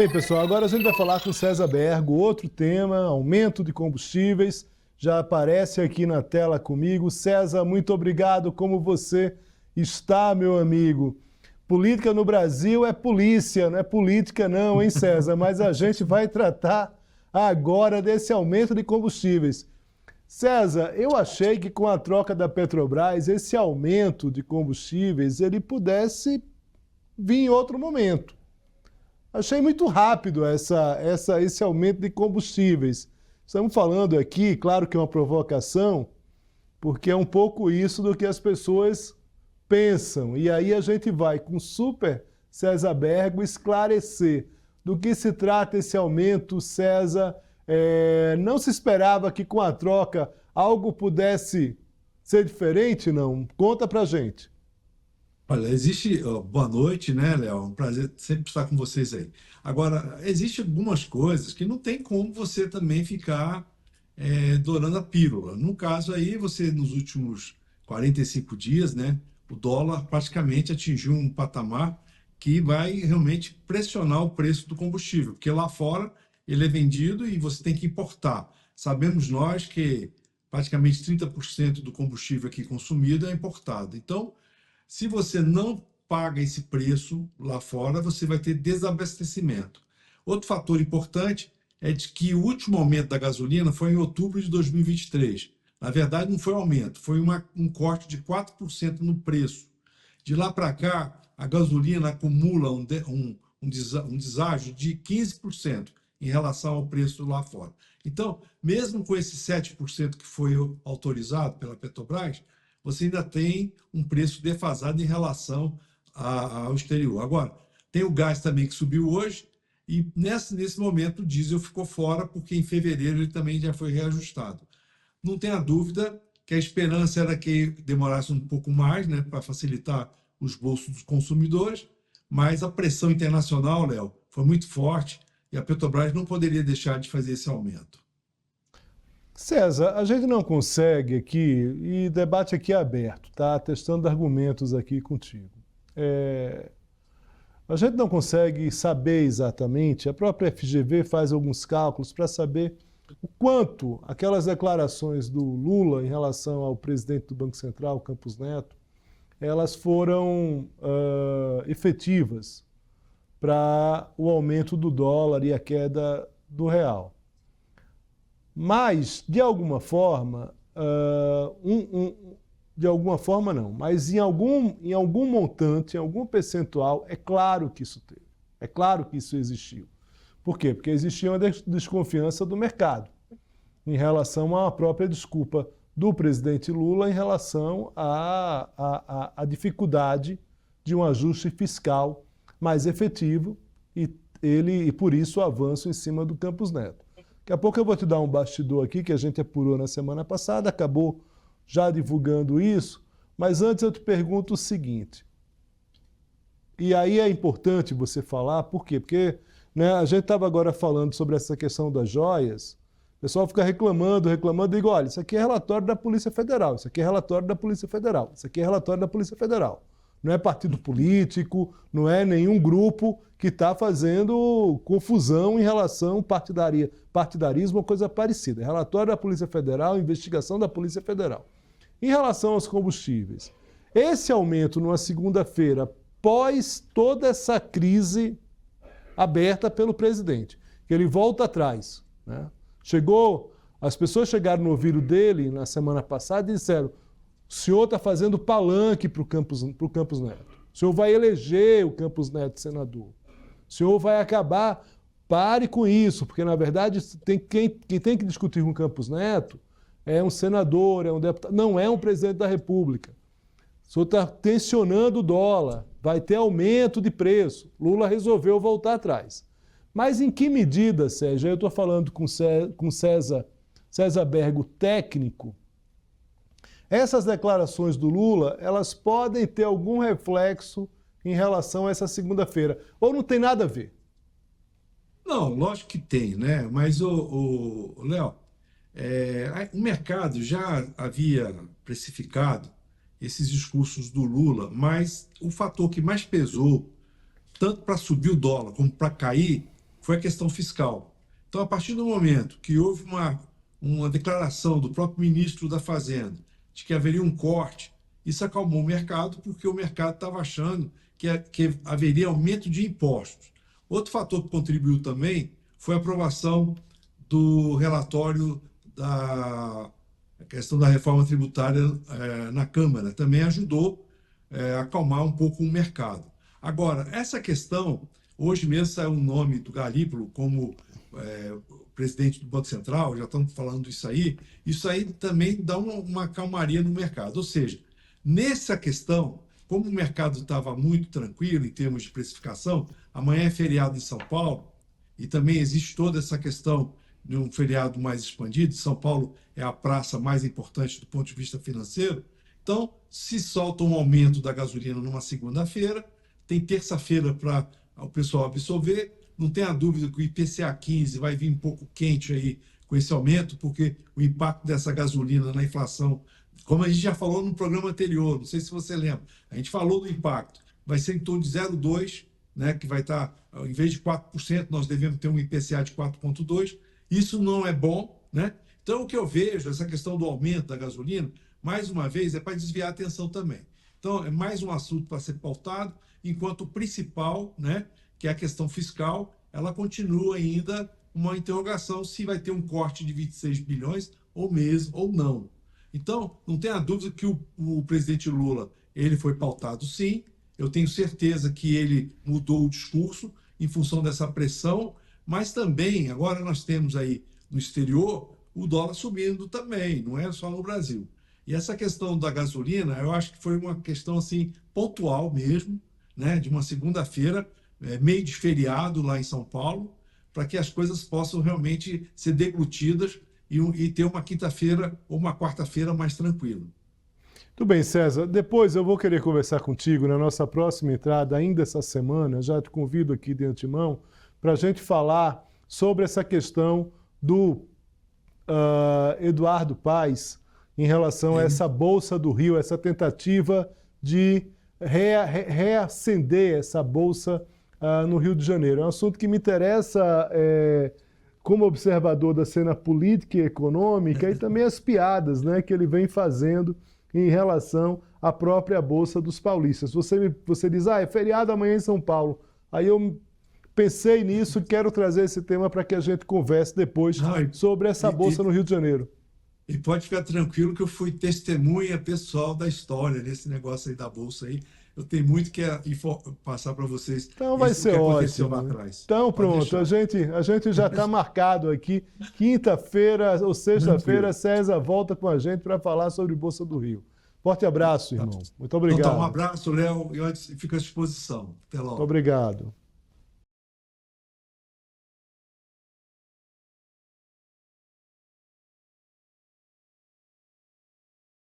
Bem, pessoal, agora a gente vai falar com o César Bergo, outro tema, aumento de combustíveis, já aparece aqui na tela comigo. César, muito obrigado, como você está, meu amigo? Política no Brasil é polícia, não é política não, hein, César? Mas a gente vai tratar agora desse aumento de combustíveis. César, eu achei que com a troca da Petrobras, esse aumento de combustíveis, ele pudesse vir em outro momento. Achei muito rápido esse aumento de combustíveis. Estamos falando aqui, claro que é uma provocação, porque é um pouco isso do que as pessoas pensam. E aí a gente vai com o Super César Bergo esclarecer do que se trata esse aumento, César. Não se esperava que com a troca algo pudesse ser diferente, não? Conta pra gente. Olha, existe. Boa noite, né, Léo? É um prazer sempre estar com vocês aí. Agora, existem algumas coisas que não tem como você também ficar dourando a pílula. No caso aí, você, nos últimos 45 dias, né, o dólar praticamente atingiu um patamar que vai realmente pressionar o preço do combustível, porque lá fora ele é vendido e você tem que importar. Sabemos nós que praticamente 30% do combustível aqui consumido é importado. Então, se você não paga esse preço lá fora, você vai ter desabastecimento. Outro fator importante é de que o último aumento da gasolina foi em outubro de 2023. Na verdade, não foi um aumento, foi um corte de 4% no preço. De lá para cá, a gasolina acumula um deságio de 15% em relação ao preço lá fora. Então, mesmo com esse 7% que foi autorizado pela Petrobras, você ainda tem um preço defasado em relação ao exterior. Agora, tem o gás também que subiu hoje, e nesse momento o diesel ficou fora, porque em fevereiro ele também já foi reajustado. Não tenha dúvida que a esperança era que demorasse um pouco mais, né, para facilitar os bolsos dos consumidores, mas a pressão internacional, Léo, foi muito forte e a Petrobras não poderia deixar de fazer esse aumento. César, a gente não consegue aqui, e debate aqui é aberto, tá? Testando argumentos aqui contigo. A gente não consegue saber exatamente, a própria FGV faz alguns cálculos para saber o quanto aquelas declarações do Lula em relação ao presidente do Banco Central, Campos Neto, elas foram efetivas para o aumento do dólar e a queda do real. Mas, de alguma forma, de alguma forma não, mas em algum montante, em algum percentual, é claro que isso teve. É claro que isso existiu. Por quê? Porque existia uma desconfiança do mercado em relação à própria desculpa do presidente Lula em relação à dificuldade de um ajuste fiscal mais efetivo e por isso o avanço em cima do Campos Neto. Daqui a pouco eu vou te dar um bastidor aqui que a gente apurou na semana passada, acabou já divulgando isso, mas antes eu te pergunto o seguinte, e aí é importante você falar, por quê? Porque a gente estava agora falando sobre essa questão das joias, o pessoal fica reclamando, e digo, olha, isso aqui é relatório da Polícia Federal, isso aqui é relatório da Polícia Federal, isso aqui é relatório da Polícia Federal. Não é partido político, não é nenhum grupo que está fazendo confusão em relação ao partidarismo ou coisa parecida. É relatório da Polícia Federal, investigação da Polícia Federal. Em relação aos combustíveis, esse aumento numa segunda-feira, pós toda essa crise aberta pelo presidente, que ele volta atrás, né? As pessoas chegaram no ouvido dele na semana passada e disseram: o senhor está fazendo palanque para o Campos Neto. O senhor vai eleger o Campos Neto senador. O senhor vai acabar. Pare com isso, porque, na verdade, quem tem que discutir com o Campos Neto é um senador, é um deputado, não é um presidente da República. O senhor está tensionando o dólar, vai ter aumento de preço. Lula resolveu voltar atrás. Mas em que medida, Sérgio? Eu estou falando com César Bergo, técnico. Essas declarações do Lula, elas podem ter algum reflexo em relação a essa segunda-feira, ou não tem nada a ver? Não, lógico que tem, né? Mas, Léo, o mercado já havia precificado esses discursos do Lula, mas o fator que mais pesou, tanto para subir o dólar como para cair, foi a questão fiscal. Então, a partir do momento que houve uma declaração do próprio ministro da Fazenda de que haveria um corte, isso acalmou o mercado, porque o mercado estava achando que haveria aumento de impostos. Outro fator que contribuiu também foi a aprovação do relatório da questão da reforma tributária na Câmara. Também ajudou a acalmar um pouco o mercado. Agora, essa questão, hoje mesmo saiu o nome do Galípolo como presidente do Banco Central, já estamos falando isso aí também dá uma calmaria no mercado. Ou seja, nessa questão, como o mercado estava muito tranquilo em termos de precificação, amanhã é feriado em São Paulo, e também existe toda essa questão de um feriado mais expandido. São Paulo é a praça mais importante do ponto de vista financeiro. Então, se solta um aumento da gasolina numa segunda-feira, tem terça-feira para o pessoal absorver. Não tenha dúvida que o IPCA 15 vai vir um pouco quente aí com esse aumento, porque o impacto dessa gasolina na inflação, como a gente já falou no programa anterior, não sei se você lembra, a gente falou do impacto, vai ser em torno de 0,2%, né, que vai estar, em vez de 4%, nós devemos ter um IPCA de 4,2%. Isso não é bom, né? Então, o que eu vejo, essa questão do aumento da gasolina, mais uma vez, é para desviar a atenção também. Então, é mais um assunto para ser pautado, enquanto o principal, né, que é a questão fiscal, ela continua ainda uma interrogação se vai ter um corte de 26 bilhões ou mesmo ou não. Então, não tenha dúvida que o presidente Lula, ele foi pautado sim. Eu tenho certeza que ele mudou o discurso em função dessa pressão, mas também, agora nós temos aí no exterior o dólar subindo também, não é só no Brasil. E essa questão da gasolina, eu acho que foi uma questão assim pontual mesmo, né, de uma segunda-feira, meio de feriado lá em São Paulo, para que as coisas possam realmente ser deglutidas e ter uma quinta-feira ou uma quarta-feira mais tranquila. Tudo bem, César. Depois eu vou querer conversar contigo na nossa próxima entrada, ainda essa semana. Já te convido aqui de antemão para a gente falar sobre essa questão do Eduardo Paes em relação a essa Bolsa do Rio, essa tentativa de reacender essa Bolsa no Rio de Janeiro. É um assunto que me interessa como observador da cena política e econômica e também as piadas, né, que ele vem fazendo em relação à própria Bolsa dos Paulistas. Você diz, é feriado amanhã em São Paulo. Aí eu pensei nisso e quero trazer esse tema para que a gente converse depois sobre essa Bolsa no Rio de Janeiro. E pode ficar tranquilo que eu fui testemunha pessoal da história nesse negócio aí da Bolsa aí. Eu tenho muito que passar para vocês. Então vai ser ótimo. Lá atrás. Então pronto, a gente já está marcado aqui. Quinta-feira ou sexta-feira, César volta com a gente para falar sobre Bolsa do Rio. Forte abraço, irmão. Muito obrigado. Então, um abraço, Léo, e fico à disposição. Até logo. Muito obrigado.